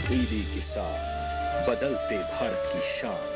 दीदी किसान, बदलते भारत की शान।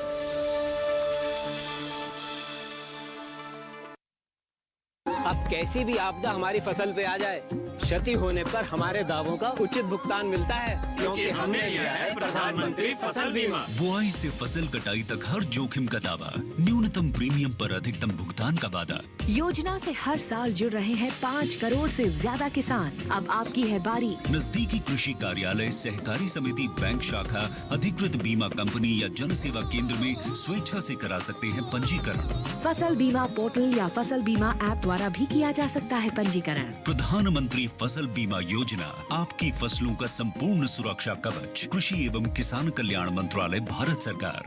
अब कैसी भी आपदा हमारी फसल पे आ जाए, क्षति होने पर हमारे दावों का उचित भुगतान मिलता है, क्योंकि हमने लिया है प्रधानमंत्री फसल बीमा। बुआई से फसल कटाई तक हर जोखिम का दावा, न्यूनतम प्रीमियम पर अधिकतम भुगतान का वादा। योजना से हर साल जुड़ रहे हैं 5 करोड़ से ज्यादा किसान। अब आपकी है बारी। नजदीकी कृषि कार्यालय, सहकारी समिति, बैंक शाखा, अधिकृत बीमा कंपनी या जन सेवा केंद्र में स्वेच्छा से करा सकते हैं पंजीकरण। फसल बीमा पोर्टल या फसल बीमा ऐप द्वारा भी किया जा सकता है पंजीकरण। प्रधानमंत्री फसल बीमा योजना, आपकी फसलों का संपूर्ण सुरक्षा कवच। कृषि एवं किसान कल्याण मंत्रालय, भारत सरकार।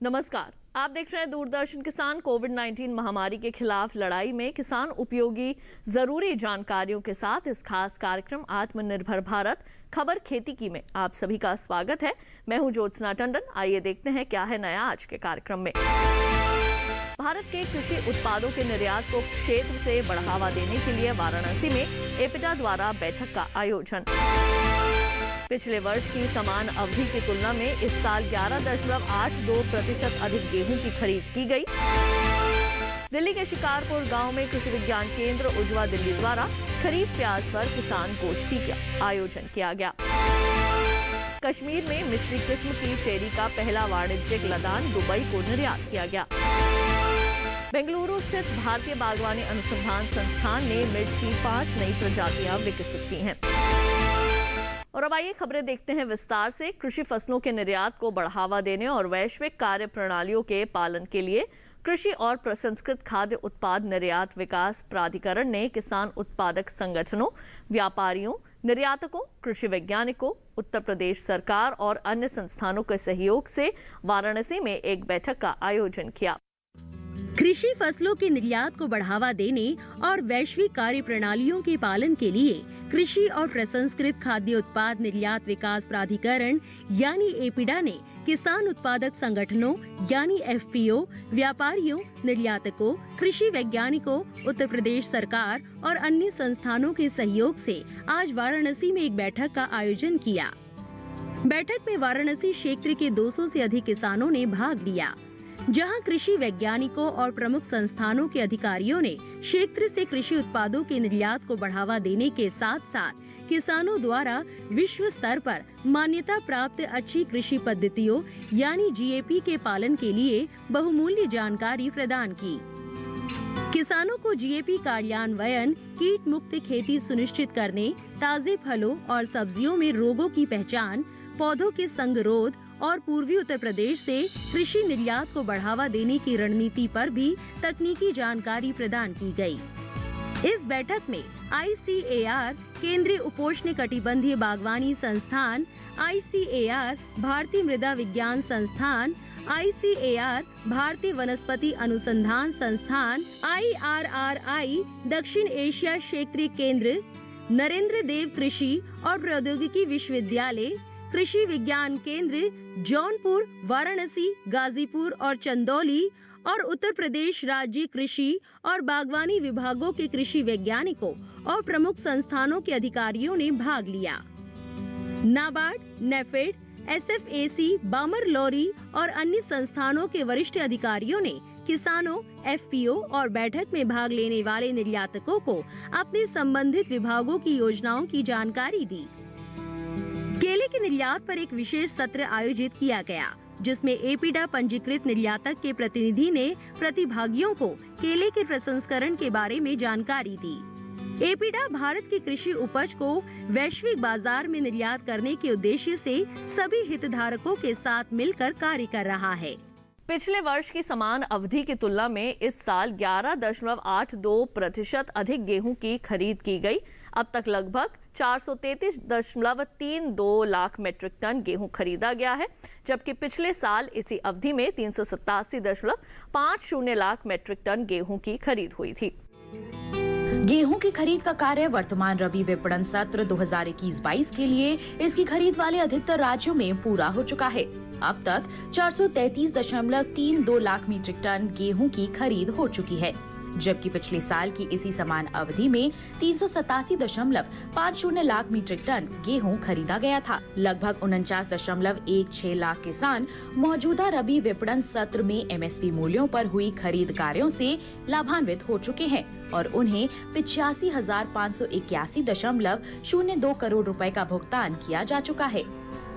नमस्कार, आप देख रहे हैं दूरदर्शन किसान। कोविड-19 महामारी के खिलाफ लड़ाई में किसान उपयोगी जरूरी जानकारियों के साथ इस खास कार्यक्रम आत्मनिर्भर भारत खबर खेती की में आप सभी का स्वागत है। मैं हूं ज्योत्सना टंडन। आइए देखते हैं क्या है नया आज के कार्यक्रम में। भारत के कृषि उत्पादों के निर्यात को क्षेत्र से बढ़ावा देने के लिए वाराणसी में एपिडा द्वारा बैठक का आयोजन। पिछले वर्ष की समान अवधि की तुलना में इस साल 11.82% अधिक गेहूं की खरीद की गई। दिल्ली के शिकारपुर गांव में कृषि विज्ञान केंद्र उज्ज्वला दिल्ली द्वारा खरीफ प्याज पर किसान गोष्ठी का आयोजन किया गया। कश्मीर में मिश्री किस्म की चेरी का पहला वाणिज्यिक लदान दुबई को निर्यात किया गया। बेंगलुरु स्थित भारतीय बागवानी अनुसंधान संस्थान ने मिर्च की 5 नई प्रजातियां विकसित की हैं। और अब आइए खबरें देखते हैं विस्तार से। कृषि फसलों के निर्यात को बढ़ावा देने और वैश्विक कार्य प्रणालियों के पालन के लिए कृषि और प्रसंस्कृत खाद्य उत्पाद निर्यात विकास प्राधिकरण ने किसान उत्पादक संगठनों, व्यापारियों, निर्यातकों, कृषि वैज्ञानिकों, उत्तर प्रदेश सरकार और अन्य संस्थानों के सहयोग से वाराणसी में एक बैठक का आयोजन किया। कृषि फसलों के निर्यात को बढ़ावा देने और वैश्विक कार्य प्रणालियों के पालन के लिए कृषि और प्रसंस्कृत खाद्य उत्पाद निर्यात विकास प्राधिकरण यानी एपिडा ने किसान उत्पादक संगठनों यानी एफपीओ, व्यापारियों, निर्यातकों, कृषि वैज्ञानिकों, उत्तर प्रदेश सरकार और अन्य संस्थानों के सहयोग से आज वाराणसी में एक बैठक का आयोजन किया। बैठक में वाराणसी क्षेत्र के 200 से अधिक किसानों ने भाग लिया, जहां कृषि वैज्ञानिकों और प्रमुख संस्थानों के अधिकारियों ने क्षेत्र से कृषि उत्पादों के निर्यात को बढ़ावा देने के साथ साथ किसानों द्वारा विश्व स्तर पर मान्यता प्राप्त अच्छी कृषि पद्धतियों यानी जीएपी के पालन के लिए बहुमूल्य जानकारी प्रदान की। किसानों को जीएपी कार्यान्वयन, कीट मुक्त खेती सुनिश्चित करने, ताजे फलों और सब्जियों में रोगों की पहचान, पौधों के संगरोध और पूर्वी उत्तर प्रदेश से कृषि निर्यात को बढ़ावा देने की रणनीति पर भी तकनीकी जानकारी प्रदान की गई। इस बैठक में आईसीएआर, केंद्रीय उपोष्ण कटिबंधीय बागवानी संस्थान, आईसीएआर, भारतीय मृदा विज्ञान संस्थान, आईसीएआर, भारतीय वनस्पति अनुसंधान संस्थान, आईआरआरआई, दक्षिण एशिया क्षेत्रीय केंद्र, नरेंद्र देव कृषि और प्रौद्योगिकी विश्वविद्यालय, कृषि विज्ञान केंद्र जौनपुर, वाराणसी, गाजीपुर और चंदौली और उत्तर प्रदेश राज्य कृषि और बागवानी विभागों के कृषि वैज्ञानिकों और प्रमुख संस्थानों के अधिकारियों ने भाग लिया। नाबार्ड, नेफेड, एसएफएसी, बामर लॉरी और अन्य संस्थानों के वरिष्ठ अधिकारियों ने किसानों, एफपीओ और बैठक में भाग लेने वाले निर्यातकों को अपने संबंधित विभागों की योजनाओं की जानकारी दी। केले के निर्यात पर एक विशेष सत्र आयोजित किया गया, जिसमें एपिडा पंजीकृत निर्यातक के प्रतिनिधि ने प्रतिभागियों को केले के प्रसंस्करण के बारे में जानकारी दी। एपिडा भारत की कृषि उपज को वैश्विक बाजार में निर्यात करने के उद्देश्य से सभी हितधारकों के साथ मिलकर कार्य कर रहा है। पिछले वर्ष की समान अवधि की तुलना में इस साल 11.82% अधिक गेहूं की खरीद की गई। अब तक लगभग 433.32 लाख मीट्रिक टन गेहूं खरीदा गया है, जबकि पिछले साल इसी अवधि में 387.50 लाख मीट्रिक टन गेहूं की खरीद हुई थी। गेहूं की खरीद का कार्य वर्तमान रबी विपणन सत्र 2021-22 के लिए इसकी खरीद वाले अधिकतर राज्यों में पूरा हो चुका है। अब तक 433.32 लाख मीट्रिक टन गेहूं की खरीद हो चुकी है, जबकि पिछले साल की इसी समान अवधि में 387.50 लाख मीट्रिक टन गेहूं खरीदा गया था। लगभग 49.16 लाख किसान मौजूदा रबी विपणन सत्र में एमएसपी मूल्यों पर हुई खरीद कार्यों से लाभान्वित हो चुके हैं और उन्हें 85,581.02 करोड़ रुपए का भुगतान किया जा चुका है।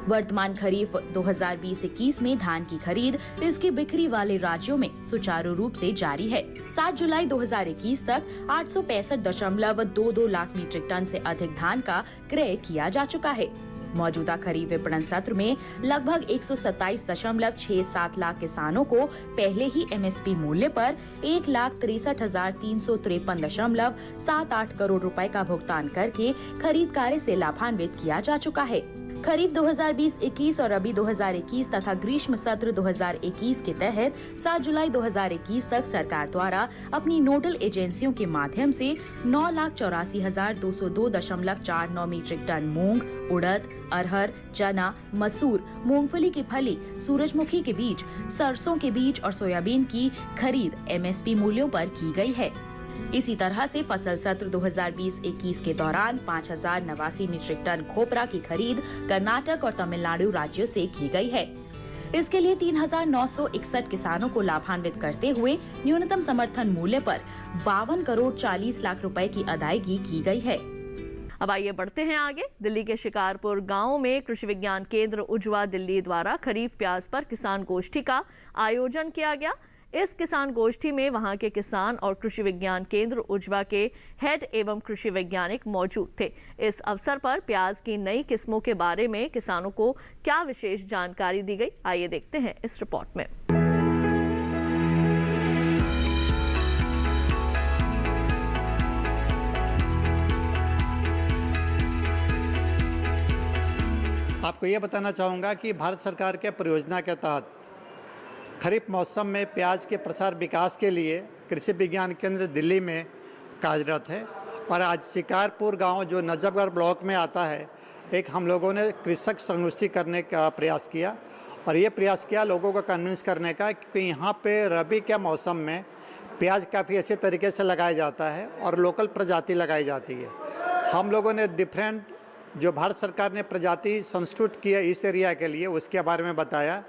वर्तमान खरीफ 2020-21 में धान की खरीद इसकी बिक्री वाले राज्यों में सुचारू रूप से जारी है। 7 जुलाई 2021 तक 865.22 लाख मीट्रिक टन से अधिक धान का क्रय किया जा चुका है। मौजूदा खरीफ विपणन सत्र में लगभग 127.67 लाख किसानों को पहले ही एमएसपी मूल्य पर 1,63,353.78 करोड़ रुपए का भुगतान करके खरीद कार्य से लाभान्वित किया जा चुका है। खरीफ 2020-21 और रबी 2021 तथा ग्रीष्म सत्र 2021 के तहत 7 जुलाई 2021 तक सरकार द्वारा अपनी नोडल एजेंसियों के माध्यम से 9,84,202.49 मीट्रिक टन मूंग, उड़द, अरहर, चना, मसूर, मूंगफली की फली, सूरजमुखी के बीज, सरसों के बीज और सोयाबीन की खरीद एमएसपी मूल्यों पर की गई है। इसी तरह से फसल सत्र 2020-21 के दौरान 5,089 मीट्रिक टन खोपरा की खरीद कर्नाटक और तमिलनाडु राज्यों से की गई है। इसके लिए 3,961 किसानों को लाभान्वित करते हुए न्यूनतम समर्थन मूल्य पर 52 करोड़ 40 लाख रुपए की अदायगी की गई है। अब आइए बढ़ते हैं आगे। दिल्ली के शिकारपुर गांव में कृषि विज्ञान केंद्र उजवा दिल्ली द्वारा खरीफ प्याज पर किसान गोष्ठी का आयोजन किया गया। इस किसान गोष्ठी में वहां के किसान और कृषि विज्ञान केंद्र उजवा के हेड एवं कृषि वैज्ञानिक मौजूद थे। इस अवसर पर प्याज की नई किस्मों के बारे में किसानों को क्या विशेष जानकारी दी गई, आइए देखते हैं इस रिपोर्ट में। आपको ये बताना चाहूँगा कि भारत सरकार के परियोजना के तहत खरीफ मौसम में प्याज के प्रसार विकास के लिए कृषि विज्ञान केंद्र दिल्ली में कार्यरत है और आज शिकारपुर गांव जो नजफगढ़ ब्लॉक में आता है, एक हम लोगों ने कृषक संगोष्ठी करने का प्रयास किया और ये प्रयास किया लोगों को कन्विंस करने का, क्योंकि यहाँ पे रबी के मौसम में प्याज काफ़ी अच्छे तरीके से लगाया जाता है और लोकल प्रजाति लगाई जाती है। हम लोगों ने डिफरेंट जो भारत सरकार ने प्रजाति संस्कृत की है इस एरिया के लिए, उसके बारे में बताया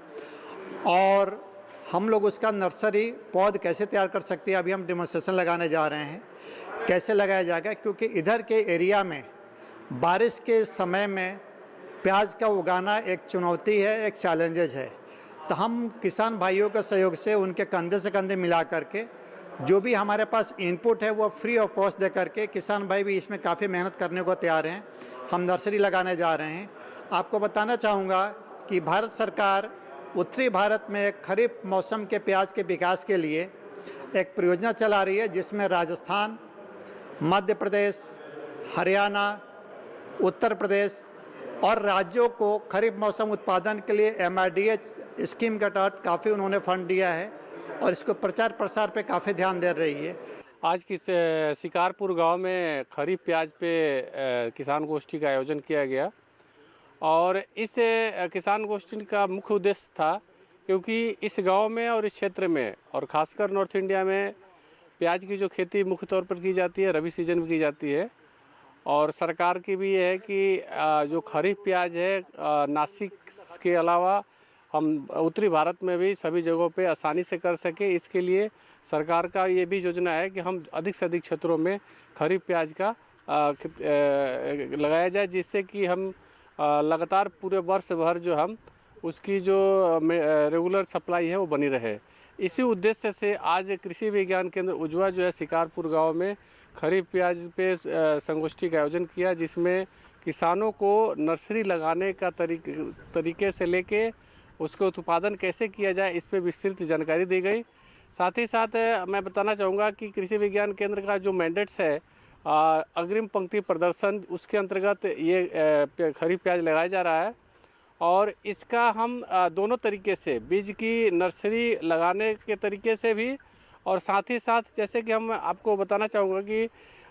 और हम लोग उसका नर्सरी पौध कैसे तैयार कर सकते हैं अभी हम डेमोन्स्ट्रेशन लगाने जा रहे हैं, कैसे लगाया जाएगा, क्योंकि इधर के एरिया में बारिश के समय में प्याज का उगाना एक चुनौती है, एक चैलेंजेज है। तो हम किसान भाइयों के सहयोग से उनके कंधे से कंधे मिला करके जो भी हमारे पास इनपुट है वो फ्री ऑफ कॉस्ट दे करके किसान भाई भी इसमें काफ़ी मेहनत करने को तैयार हैं। हम नर्सरी लगाने जा रहे हैं। आपको बताना चाहूँगा कि भारत सरकार उत्तरी भारत में खरीफ मौसम के प्याज के विकास के लिए एक परियोजना चला रही है, जिसमें राजस्थान, मध्य प्रदेश, हरियाणा, उत्तर प्रदेश और राज्यों को खरीफ मौसम उत्पादन के लिए MRDH स्कीम के तहत काफ़ी उन्होंने फंड दिया है और इसको प्रचार प्रसार पे काफ़ी ध्यान दे रही है। आज की शिकारपुर गांव में खरीफ प्याज पे किसान गोष्ठी का आयोजन किया गया और इस किसान गोष्ठी का मुख्य उद्देश्य था क्योंकि इस गांव में और इस क्षेत्र में और ख़ासकर नॉर्थ इंडिया में प्याज की जो खेती मुख्य तौर पर की जाती है रबी सीजन में की जाती है और सरकार की भी ये है कि जो खरीफ प्याज है नासिक के अलावा हम उत्तरी भारत में भी सभी जगहों पे आसानी से कर सके, इसके लिए सरकार का ये भी योजना है कि हम अधिक से अधिक क्षेत्रों में खरीफ प्याज का लगाया जाए, जिससे कि हम लगातार पूरे वर्ष भर जो हम उसकी जो रेगुलर सप्लाई है वो बनी रहे। इसी उद्देश्य से आज कृषि विज्ञान केंद्र उजवा जो है शिकारपुर गांव में खरीफ प्याज पे संगोष्ठी का आयोजन किया, जिसमें किसानों को नर्सरी लगाने का तरीके से लेके उसको उत्पादन कैसे किया जाए इस पे विस्तृत जानकारी दी गई। साथ ही साथ मैं बताना चाहूँगा कि कृषि विज्ञान केंद्र का जो मैंडेट्स है अग्रिम पंक्ति प्रदर्शन, उसके अंतर्गत ये खरीफ प्याज लगाया जा रहा है। और इसका हम दोनों तरीके से, बीज की नर्सरी लगाने के तरीके से भी, और साथ ही साथ जैसे कि हम आपको बताना चाहूँगा कि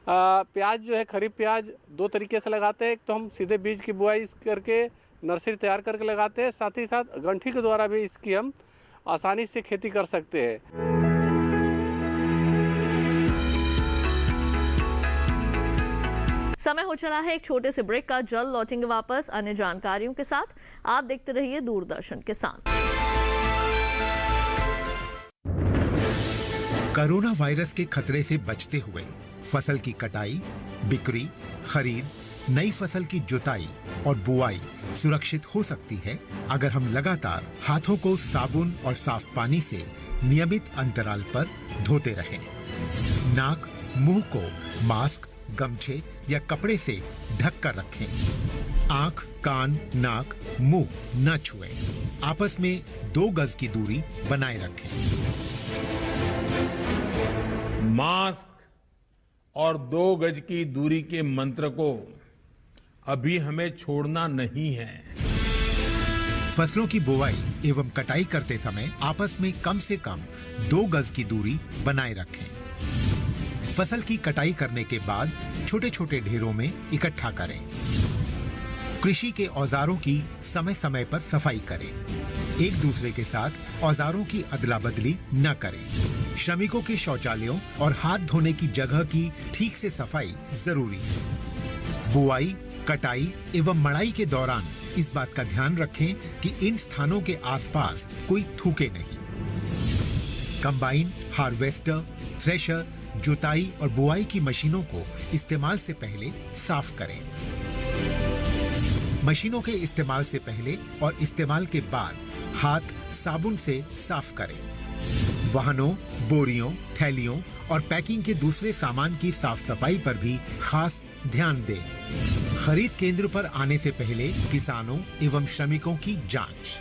प्याज जो है, खरीफ प्याज दो तरीके से लगाते हैं। एक तो हम सीधे बीज की बुआई करके नर्सरी तैयार करके लगाते हैं, साथ ही साथ गंठी के द्वारा भी इसकी हम आसानी से खेती कर सकते हैं। समय हो चला है एक छोटे से ब्रेक का। जल्द लौटेंगे वापस अन्य जानकारियों के साथ। आप देखते रहिए दूरदर्शन किसान। कोरोना वायरस के खतरे से बचते हुए फसल की कटाई, बिक्री, खरीद, नई फसल की जुताई और बुआई सुरक्षित हो सकती है अगर हम लगातार हाथों को साबुन और साफ पानी से नियमित अंतराल पर धोते रहें। नाक, मुंह को मास्क, गमछे या कपड़े से ढक कर रखें। आंख, कान, नाक, मुंह न छुएं। आपस में 2 गज की दूरी बनाए रखें। मास्क और 2 गज की दूरी के मंत्र को अभी हमें छोड़ना नहीं है। फसलों की बुवाई एवं कटाई करते समय आपस में कम से कम 2 गज की दूरी बनाए रखें। फसल की कटाई करने के बाद छोटे छोटे ढेरों में इकट्ठा करें। कृषि के औजारों की समय समय पर सफाई करें। एक दूसरे के साथ औजारों की अदला बदली न करें। श्रमिकों के शौचालयों और हाथ धोने की जगह की ठीक से सफाई जरूरी है। बुआई, कटाई एवं मड़ाई के दौरान इस बात का ध्यान रखें कि इन स्थानों के आसपास कोई थूके नहीं। कंबाइन, हार्वेस्टर, थ्रेशर, जुताई और बुआई की मशीनों को इस्तेमाल से पहले साफ करें। मशीनों के इस्तेमाल से पहले और इस्तेमाल के बाद हाथ साबुन से साफ करें। वाहनों, बोरियों, थैलियों और पैकिंग के दूसरे सामान की साफ सफाई पर भी खास ध्यान दें। खरीद केंद्र पर आने से पहले किसानों एवं श्रमिकों की जांच।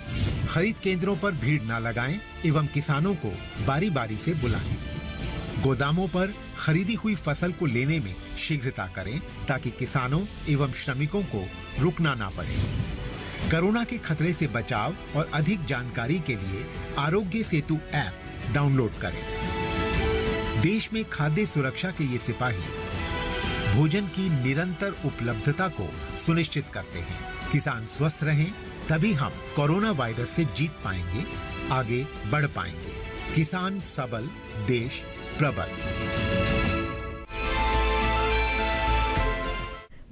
खरीद केंद्रों पर भीड़ न लगाएं एवं किसानों को बारी बारी से बुलाएं। गोदामों पर खरीदी हुई फसल को लेने में शीघ्रता करें ताकि किसानों एवं श्रमिकों को रुकना ना पड़े। कोरोना के खतरे से बचाव और अधिक जानकारी के लिए आरोग्य सेतु ऐप डाउनलोड करें। देश में खाद्य सुरक्षा के ये सिपाही भोजन की निरंतर उपलब्धता को सुनिश्चित करते हैं। किसान स्वस्थ रहें तभी हम कोरोना वायरस से जीत पाएंगे, आगे बढ़ पाएंगे। किसान सबल, देश प्रबल।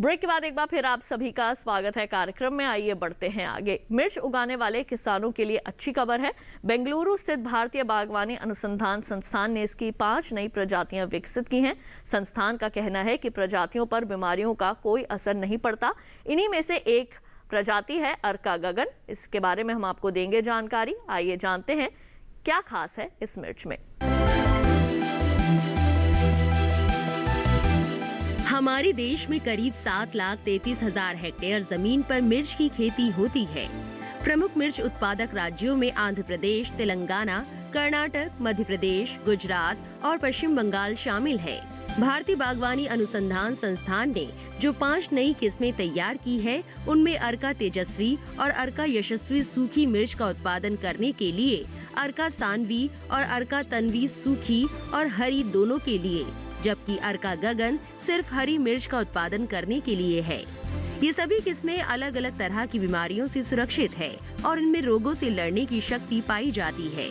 ब्रेक के बाद एक बार फिर आप सभी का स्वागत है कार्यक्रम में। आइए बढ़ते हैं आगे। मिर्च उगाने वाले किसानों के लिए अच्छी खबर है। बेंगलुरु स्थित भारतीय बागवानी अनुसंधान संस्थान ने इसकी 5 नई प्रजातियां विकसित की हैं। संस्थान का कहना है कि प्रजातियों पर बीमारियों का कोई असर नहीं पड़ता। इन्हीं में से एक प्रजाति है अर्का गगन। इसके बारे में हम आपको देंगे जानकारी। आइए जानते हैं क्या खास है इस मिर्च में। हमारे देश में करीब 7,33,000 हेक्टेयर जमीन पर मिर्च की खेती होती है। प्रमुख मिर्च उत्पादक राज्यों में आंध्र प्रदेश, तेलंगाना, कर्नाटक, मध्य प्रदेश, गुजरात और पश्चिम बंगाल शामिल है। भारतीय बागवानी अनुसंधान संस्थान ने जो 5 नई किस्में तैयार की है, उनमें अर्का तेजस्वी और अर्का यशस्वी सूखी मिर्च का उत्पादन करने के लिए, अर्का सानवी और अर्का तन्वी सूखी और हरी दोनों के लिए, जबकि अर्का गगन सिर्फ हरी मिर्च का उत्पादन करने के लिए है। ये सभी किस्में अलग अलग तरह की बीमारियों से सुरक्षित है और इनमें रोगों से लड़ने की शक्ति पाई जाती है।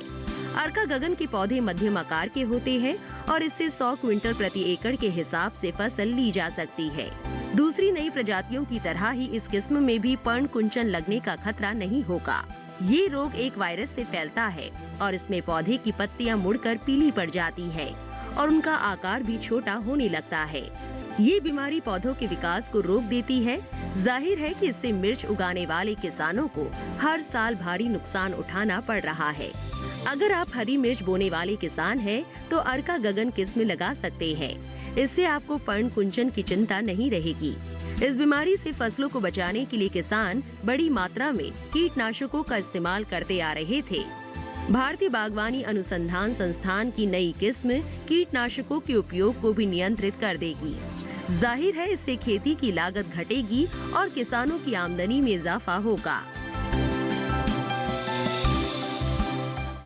अर्का गगन के पौधे मध्यम आकार के होते हैं और इससे 100 क्विंटल प्रति एकड़ के हिसाब से फसल ली जा सकती है। दूसरी नई प्रजातियों की तरह ही इस किस्म में भी पर्ण कुंचन लगने का खतरा नहीं होगा। ये रोग एक वायरस से फैलता है और इसमें पौधे की पत्तियां मुड़कर पीली पड़ जाती है और उनका आकार भी छोटा होने लगता है। ये बीमारी पौधों के विकास को रोक देती है। जाहिर है कि इससे मिर्च उगाने वाले किसानों को हर साल भारी नुकसान उठाना पड़ रहा है। अगर आप हरी मिर्च बोने वाले किसान हैं, तो अर्का गगन किस्म लगा सकते हैं। इससे आपको पर्ण कुंचन की चिंता नहीं रहेगी। इस बीमारी से फसलों को बचाने के लिए किसान बड़ी मात्रा में कीटनाशकों का इस्तेमाल करते आ रहे थे। भारतीय बागवानी अनुसंधान संस्थान की नई किस्म कीटनाशकों के उपयोग को भी नियंत्रित कर देगी। जाहिर है इससे खेती की लागत घटेगी और किसानों की आमदनी में इजाफा होगा।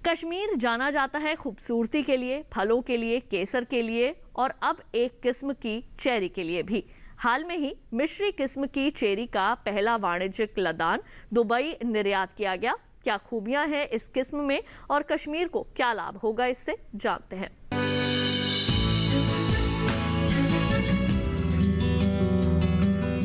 कश्मीर जाना जाता है खूबसूरती के लिए, फलों के लिए, केसर के लिए और अब एक किस्म की चेरी के लिए भी। हाल में ही मिश्री किस्म की चेरी का पहला वाणिज्यिक लदान दुबई निर्यात किया गया। क्या खूबियां हैं इस किस्म में और कश्मीर को क्या लाभ होगा, इससे जानते हैं।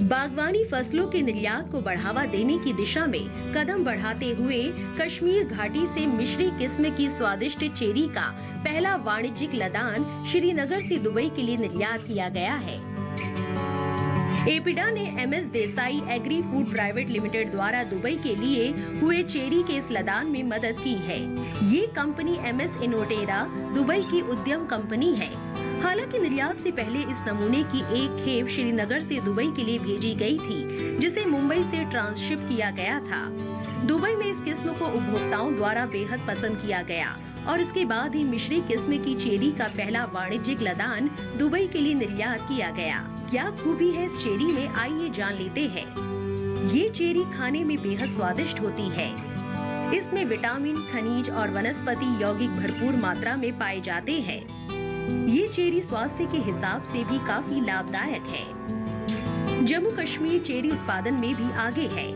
बागवानी फसलों के निर्यात को बढ़ावा देने की दिशा में कदम बढ़ाते हुए कश्मीर घाटी से मिश्री किस्म की स्वादिष्ट चेरी का पहला वाणिज्यिक लदान श्रीनगर से दुबई के लिए निर्यात किया गया है। एपिडा ने MS Desai agri food private limited द्वारा दुबई के लिए हुए चेरी के इस लदान में मदद की है। ये कंपनी MS इनोटेरा दुबई की उद्यम कंपनी है। हालांकि निर्यात से पहले इस नमूने की एक खेप श्रीनगर से दुबई के लिए भेजी गई थी, जिसे मुंबई से ट्रांसशिप किया गया था। दुबई में इस किस्म को उपभोक्ताओं द्वारा बेहद पसंद किया गया और इसके बाद ही मिश्री किस्म की चेरी का पहला वाणिज्यिक लदान दुबई के लिए निर्यात किया गया। क्या खूबी है इस चेरी में, आइए जान लेते हैं। ये चेरी खाने में बेहद स्वादिष्ट होती है। इसमें विटामिन, खनिज और वनस्पति यौगिक भरपूर मात्रा में पाए जाते हैं। ये चेरी स्वास्थ्य के हिसाब से भी काफी लाभदायक है। जम्मू कश्मीर चेरी उत्पादन में भी आगे है।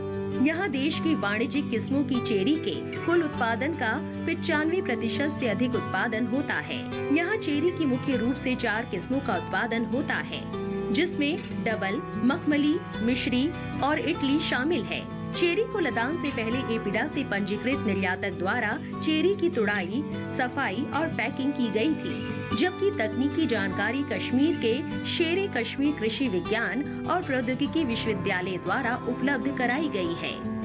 यहाँ देश की वाणिज्यिक किस्मों की चेरी के कुल उत्पादन का 95% से अधिक उत्पादन होता है। यहाँ चेरी की मुख्य रूप से 4 किस्मों का उत्पादन होता है, जिसमें डबल, मखमली, मिश्री और इटली शामिल है। चेरी को लदान से पहले एपिडा से पंजीकृत निर्यातक द्वारा चेरी की तुड़ाई, सफाई और पैकिंग की गई थी, जबकि तकनीकी जानकारी कश्मीर के शेरे कश्मीर कृषि विज्ञान और प्रौद्योगिकी विश्वविद्यालय द्वारा उपलब्ध कराई गई है।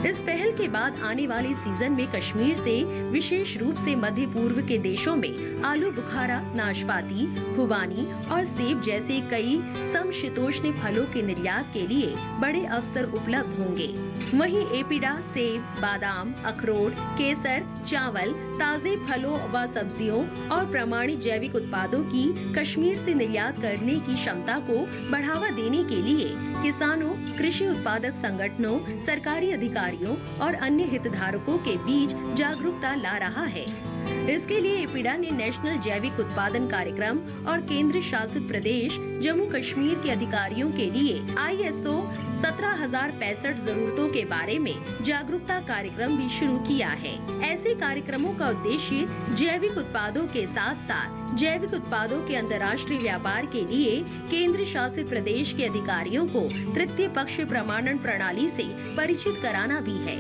इस पहल के बाद आने वाले सीजन में कश्मीर से विशेष रूप से मध्य पूर्व के देशों में आलू बुखारा, नाशपाती, खुबानी और सेब जैसे कई समशीतोष्ण फलों के निर्यात के लिए बड़े अवसर उपलब्ध होंगे। वहीं एपिडा सेब, बादाम, अखरोट, केसर, चावल, ताजे फलों व सब्जियों और प्रमाणित जैविक उत्पादों की कश्मीर से निर्यात करने की क्षमता को बढ़ावा देने के लिए किसानों, कृषि उत्पादक संगठनों, सरकारी अधिकारियों और अन्य हितधारकों के बीच जागरूकता ला रहा है। इसके लिए एपिडा ने नेशनल जैविक उत्पादन कार्यक्रम और केंद्र शासित प्रदेश जम्मू कश्मीर के अधिकारियों के लिए ISO 17065 जरूरतों के बारे में जागरूकता कार्यक्रम भी शुरू किया है। ऐसे कार्यक्रमों का उद्देश्य जैविक उत्पादों के साथ साथ जैविक उत्पादों के अंतर्राष्ट्रीय व्यापार के लिए केंद्र शासित प्रदेश के अधिकारियों को तृतीय पक्ष प्रमाणन प्रणाली से परिचित कराना भी है।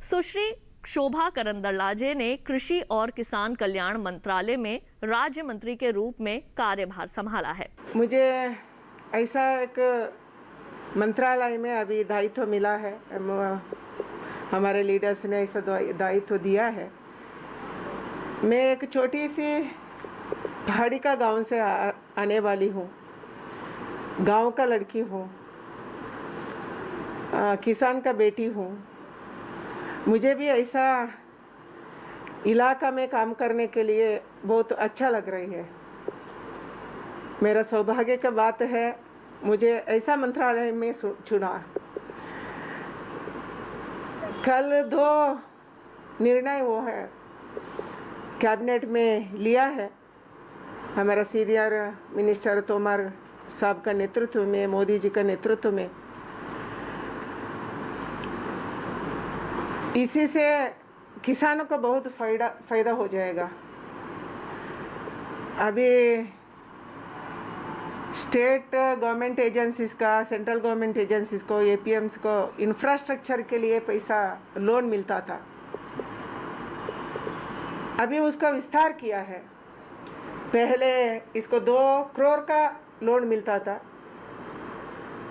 सुश्री शोभा करंदलाजे ने कृषि और किसान कल्याण मंत्रालय में राज्य मंत्री के रूप में कार्यभार संभाला है। मुझे ऐसा एक मंत्रालय में अभी दायित्व मिला है, हमारे लीडर्स ने ऐसा दायित्व दिया है। मैं एक छोटी सी पहाड़ी का गांव से आने वाली हूँ, गांव का लड़की हूँ, किसान का बेटी हूँ। मुझे भी ऐसा इलाका में काम करने के लिए बहुत अच्छा लग रही है। मेरा सौभाग्य का बात है, मुझे ऐसा मंत्रालय में चुना। कल 2 निर्णय वो है कैबिनेट में लिया है। हमारा सीनियर मिनिस्टर तोमर साहब का नेतृत्व में, मोदी जी का नेतृत्व में, इसी से किसानों को बहुत फायदा हो जाएगा। अभी स्टेट गवर्नमेंट एजेंसीज का, सेंट्रल गवर्नमेंट एजेंसीज को, APMs को इंफ्रास्ट्रक्चर के लिए पैसा लोन मिलता था, अभी उसका विस्तार किया है। पहले इसको 2 करोड़ का लोन मिलता था,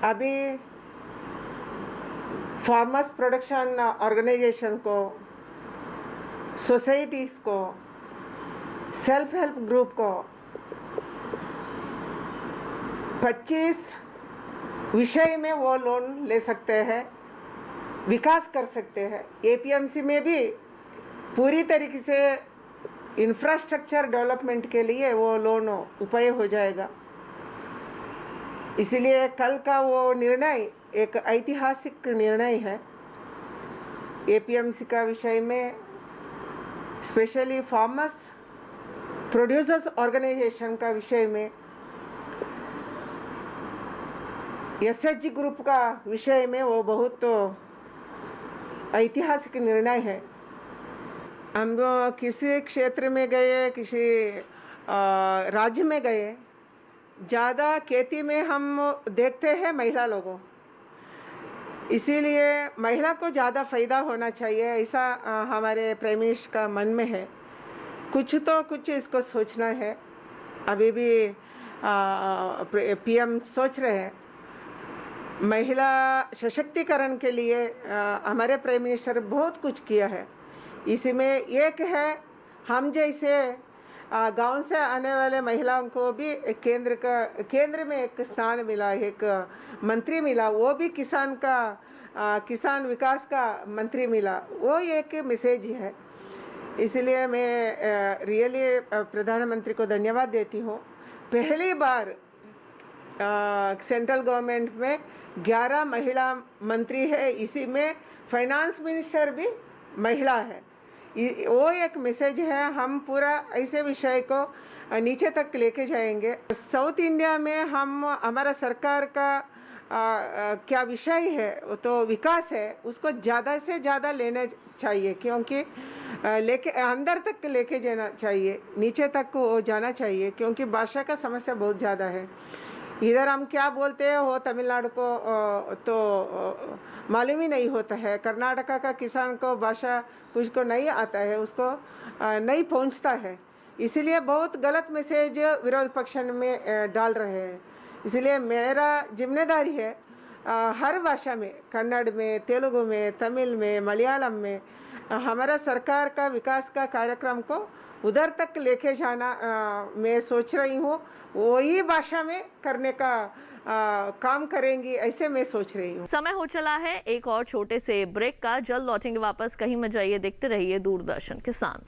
अभी फार्मर्स प्रोडक्शन ऑर्गेनाइजेशन को, सोसाइटीज़ को, सेल्फ हेल्प ग्रुप को 25 विषय में वो लोन ले सकते हैं, विकास कर सकते हैं। APMC में भी पूरी तरीके से इंफ्रास्ट्रक्चर डेवलपमेंट के लिए वो लोन उपयोग हो जाएगा। इसलिए कल का वो निर्णय एक ऐतिहासिक निर्णय है। एपीएमसी का विषय में स्पेशली फार्मर्स प्रोड्यूसर्स ऑर्गेनाइजेशन का विषय में, एसएचजी ग्रुप का विषय में वो बहुत ऐतिहासिक निर्णय है। हम किसी क्षेत्र में गए, किसी राज्य में गए, ज़्यादा खेती में हम देखते हैं महिला लोगों, इसीलिए महिला को ज़्यादा फ़ायदा होना चाहिए, ऐसा हमारे प्राइम मिनिस्टर का मन में है। कुछ तो कुछ इसको सोचना है। अभी भी पीएम सोच रहे हैं महिला सशक्तिकरण के लिए। हमारे प्राइम मिनिस्टर बहुत कुछ किया है। इसमें एक है, हम जैसे गांव से आने वाले महिलाओं को भी केंद्र में एक स्थान मिला, एक मंत्री मिला, वो भी किसान विकास का मंत्री मिला, वो एक मैसेज है। इसलिए मैं रियली प्रधानमंत्री को धन्यवाद देती हूँ। पहली बार सेंट्रल गवर्नमेंट में 11 महिला मंत्री है, इसी में फाइनेंस मिनिस्टर भी महिला है। वो एक मैसेज है। हम पूरा ऐसे विषय को नीचे तक लेके जाएंगे। साउथ इंडिया में हमारा सरकार का क्या विषय है, तो विकास है, उसको ज़्यादा से ज़्यादा लेना चाहिए, क्योंकि लेके अंदर तक लेके जाना चाहिए, नीचे तक को जाना चाहिए, क्योंकि भाषा का समस्या बहुत ज़्यादा है। इधर हम क्या बोलते हैं वो तमिलनाडु को तो मालूम ही नहीं होता है। कर्नाटका का किसान को भाषा कुछ को नहीं आता है, उसको नहीं पहुंचता है। इसीलिए बहुत गलत मैसेज विरोध पक्ष में डाल रहे हैं। इसलिए मेरा जिम्मेदारी है हर भाषा में, कन्नड़ में, तेलुगु में, तमिल में, मलयालम में, हमारा सरकार का विकास का कार्यक्रम को उधर तक लेके जाना मैं सोच रही हूँ। वही भाषा में करने का काम करेंगी, ऐसे मैं सोच रही हूँ। समय हो चला है एक और छोटे से ब्रेक का। जल्द लौटेंगे वापस, कहीं मत जाइए, देखते रहिए दूरदर्शन किसान।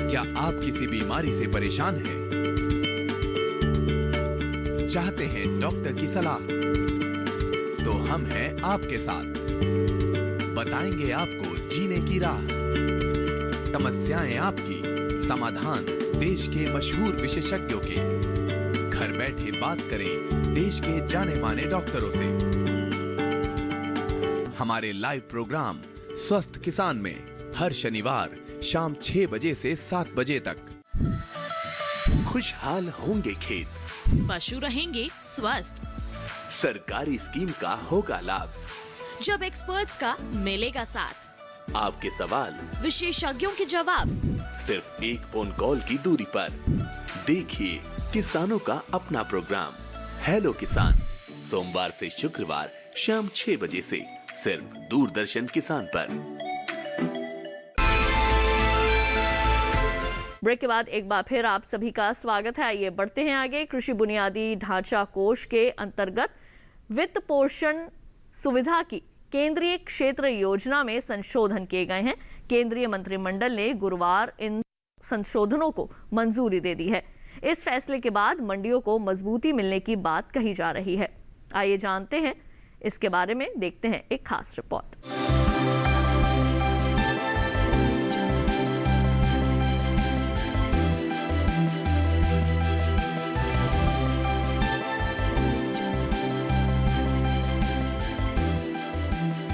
क्या आप किसी बीमारी से परेशान हैं? चाहते हैं डॉक्टर की सलाह? तो हम हैं आपके साथ, बताएंगे आपको जीने की राह। समस्याएं आपकी, समाधान देश के मशहूर विशेषज्ञों के। घर बैठे बात करें देश के जाने माने डॉक्टरों से। हमारे लाइव प्रोग्राम स्वस्थ किसान में हर शनिवार शाम 6 बजे से 7 बजे तक। खुशहाल होंगे खेत, पशु रहेंगे स्वस्थ, सरकारी स्कीम का होगा लाभ, जब एक्सपर्ट्स का मिलेगा साथ, आपके सवाल विशेषज्ञों के जवाब, सिर्फ एक फोन कॉल की दूरी पर। देखिए किसानों का अपना प्रोग्राम हेलो किसान, सोमवार से शुक्रवार शाम 6 बजे से सिर्फ दूरदर्शन किसान पर। ब्रेक के बाद एक बार फिर आप सभी का स्वागत है। आइए बढ़ते हैं आगे। कृषि बुनियादी ढांचा कोष के अंतर्गत वित्त पोषण सुविधा की केंद्रीय क्षेत्र योजना में संशोधन किए गए हैं। केंद्रीय मंत्रिमंडल ने गुरुवार इन संशोधनों को मंजूरी दे दी है। इस फैसले के बाद मंडियों को मजबूती मिलने की बात कही जा रही है। आइए जानते हैं इसके बारे में, देखते हैं एक खास रिपोर्ट।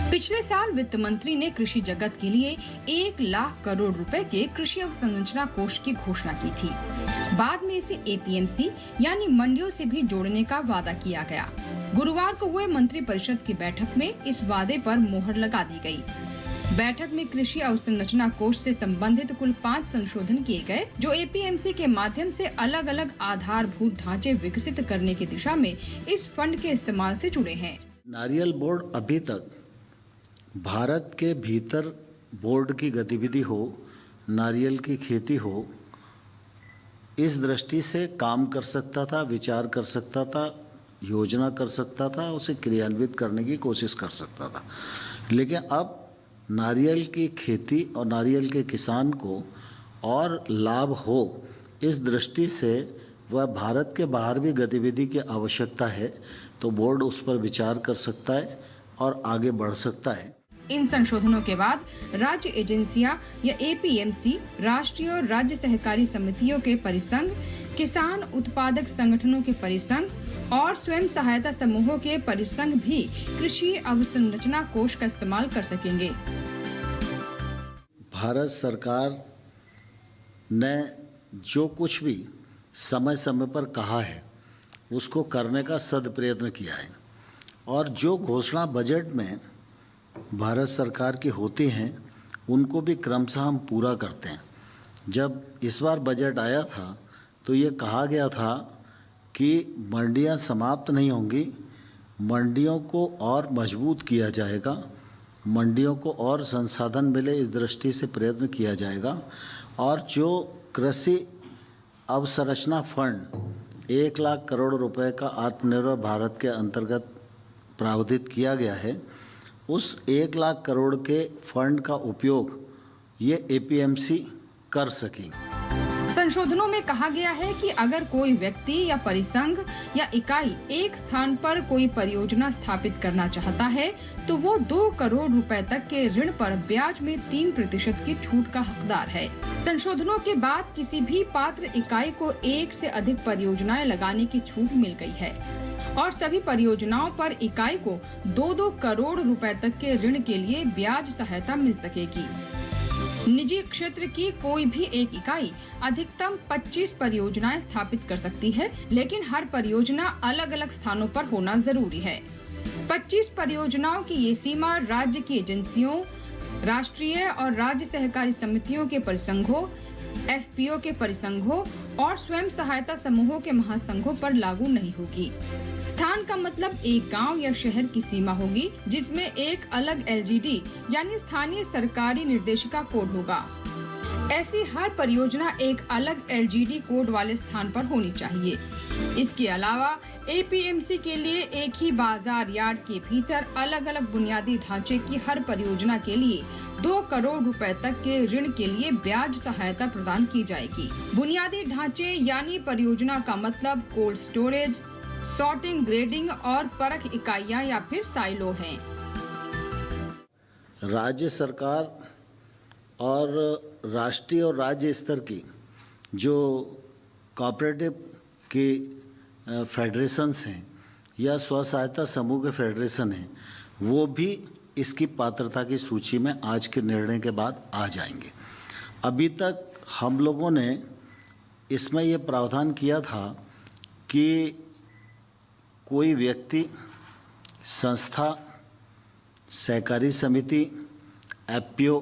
पिछले साल वित्त मंत्री ने कृषि जगत के लिए 1 लाख करोड़ रुपए के कृषि अवसंरचना कोष की घोषणा की थी। बाद में इसे एपीएमसी यानी मंडियों से भी जोड़ने का वादा किया गया। गुरुवार को हुए मंत्री परिषद की बैठक में इस वादे पर मोहर लगा दी गई। बैठक में कृषि अवसंरचना कोष से संबंधित कुल 5 संशोधन किए गए, जो एपीएमसी के माध्यम से अलग अलग आधारभूत ढांचे विकसित करने की दिशा में इस फंड के इस्तेमाल से जुड़े हैं। नारियल बोर्ड अभी तक भारत के भीतर बोर्ड की गतिविधि हो, नारियल की खेती हो, इस दृष्टि से काम कर सकता था, विचार कर सकता था योजना कर सकता था, उसे क्रियान्वित करने की कोशिश कर सकता था। लेकिन अब नारियल की खेती और नारियल के किसान को और लाभ हो, इस दृष्टि से वह भारत के बाहर भी गतिविधि की आवश्यकता है, तो बोर्ड उस पर विचार कर सकता है और आगे बढ़ सकता है। इन संशोधनों के बाद राज्य एजेंसियां या एपीएमसी, राष्ट्रीय और राज्य सहकारी समितियों के परिसंघ, किसान उत्पादक संगठनों के परिसंघ और स्वयं सहायता समूहों के परिसंघ भी कृषि अवसंरचना कोष का इस्तेमाल कर सकेंगे। भारत सरकार ने जो कुछ भी समय समय पर कहा है उसको करने का सदप्रयत्न किया है, और जो घोषणा बजट में भारत सरकार की होती हैं उनको भी क्रमशः हम पूरा करते हैं। जब इस बार बजट आया था तो ये कहा गया था कि मंडियां समाप्त नहीं होंगी, मंडियों को और मजबूत किया जाएगा, मंडियों को और संसाधन मिले इस दृष्टि से प्रयत्न किया जाएगा, और जो कृषि अवसंरचना फंड 1 लाख करोड़ रुपए का आत्मनिर्भर भारत के अंतर्गत प्रावधानित किया गया है, उस 1 लाख करोड़ के फंड का उपयोग ये एपीएमसी कर सकें। संशोधनों में कहा गया है कि अगर कोई व्यक्ति या परिसंघ या इकाई एक स्थान पर कोई परियोजना स्थापित करना चाहता है तो वो 2 करोड़ रुपए तक के ऋण पर ब्याज में 3% की छूट का हकदार है। संशोधनों के बाद किसी भी पात्र इकाई को 1 से अधिक परियोजनाएं लगाने की छूट मिल गई है और सभी परियोजनाओं पर इकाई को 2-2 करोड़ रुपए तक के ऋण के लिए ब्याज सहायता मिल सकेगी। निजी क्षेत्र की कोई भी एक इकाई अधिकतम 25 परियोजनाएं स्थापित कर सकती है, लेकिन हर परियोजना अलग अलग स्थानों पर होना जरूरी है। 25 परियोजनाओं की ये सीमा राज्य की एजेंसियों, राष्ट्रीय और राज्य सहकारी समितियों के परिसंघों, एफपीओ के परिसंघों और स्वयं सहायता समूहों के महासंघों पर लागू नहीं होगी। स्थान का मतलब एक गांव या शहर की सीमा होगी जिसमें एक अलग एलजीडी यानी स्थानीय सरकारी निर्देशिका कोड होगा। ऐसी हर परियोजना एक अलग एलजीडी कोड वाले स्थान पर होनी चाहिए। इसके अलावा एपीएमसी के लिए एक ही बाजार यार्ड के भीतर अलग अलग बुनियादी ढांचे की हर परियोजना के लिए 2 करोड़ रुपए तक के ऋण के लिए ब्याज सहायता प्रदान की जाएगी। बुनियादी ढांचे यानी परियोजना का मतलब कोल्ड स्टोरेज, सॉर्टिंग, ग्रेडिंग और परख इकाइयां या फिर साइलो हैं। राज्य सरकार और राष्ट्रीय और राज्य स्तर की जो कोऑपरेटिव की फेडरेशंस हैं या स्व सहायता समूह के फेडरेशन हैं, वो भी इसकी पात्रता की सूची में आज के निर्णय के बाद आ जाएंगे। अभी तक हम लोगों ने इसमें ये प्रावधान किया था कि कोई व्यक्ति, संस्था, सहकारी समिति, एफपीओ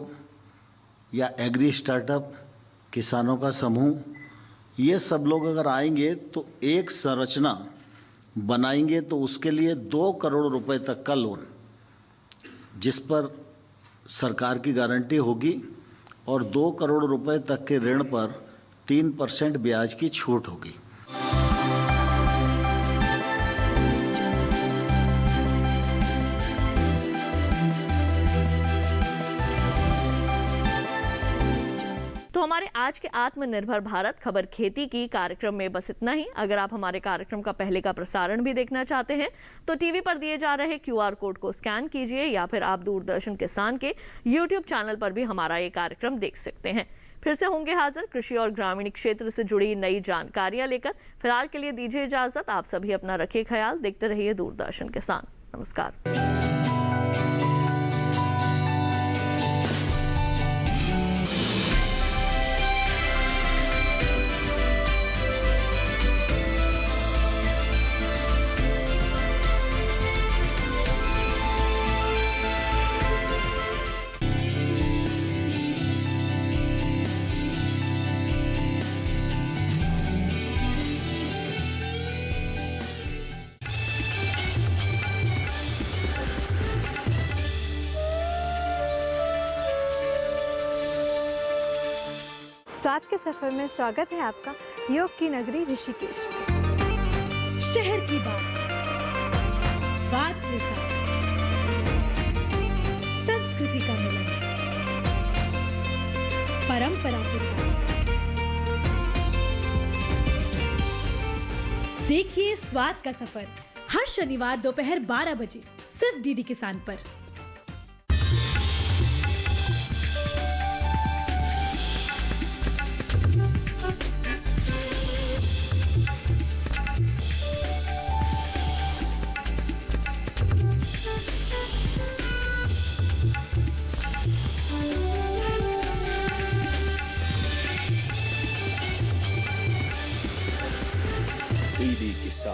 या एग्री स्टार्टअप, किसानों का समूह, ये सब लोग अगर आएंगे तो एक संरचना बनाएंगे तो उसके लिए 2 करोड़ रुपए तक का लोन, जिस पर सरकार की गारंटी होगी, और 2 करोड़ रुपए तक के ऋण पर 3% ब्याज की छूट होगी। तो हमारे आज के आत्मनिर्भर भारत खबर खेती की कार्यक्रम में बस इतना ही। अगर आप हमारे कार्यक्रम का पहले का प्रसारण भी देखना चाहते हैं तो टीवी पर दिए जा रहे QR कोड को स्कैन कीजिए या फिर आप दूरदर्शन किसान के YouTube चैनल पर भी हमारा ये कार्यक्रम देख सकते हैं। फिर से होंगे हाजिर कृषि और ग्रामीण क्षेत्र से जुड़ी नई जानकारियां लेकर। फिलहाल के लिए दीजिए इजाजत। आप सभी अपना रखिए ख्याल। देखते रहिए दूरदर्शन किसान। नमस्कार। स्वाद के सफर में स्वागत है आपका योग की नगरी ऋषिकेश। शहर की बात, स्वाद के साथ संस्कृति का मिलन, परंपरा के साथ। देखिए स्वाद का सफर हर शनिवार दोपहर 12 बजे सिर्फ डीडी किसान पर।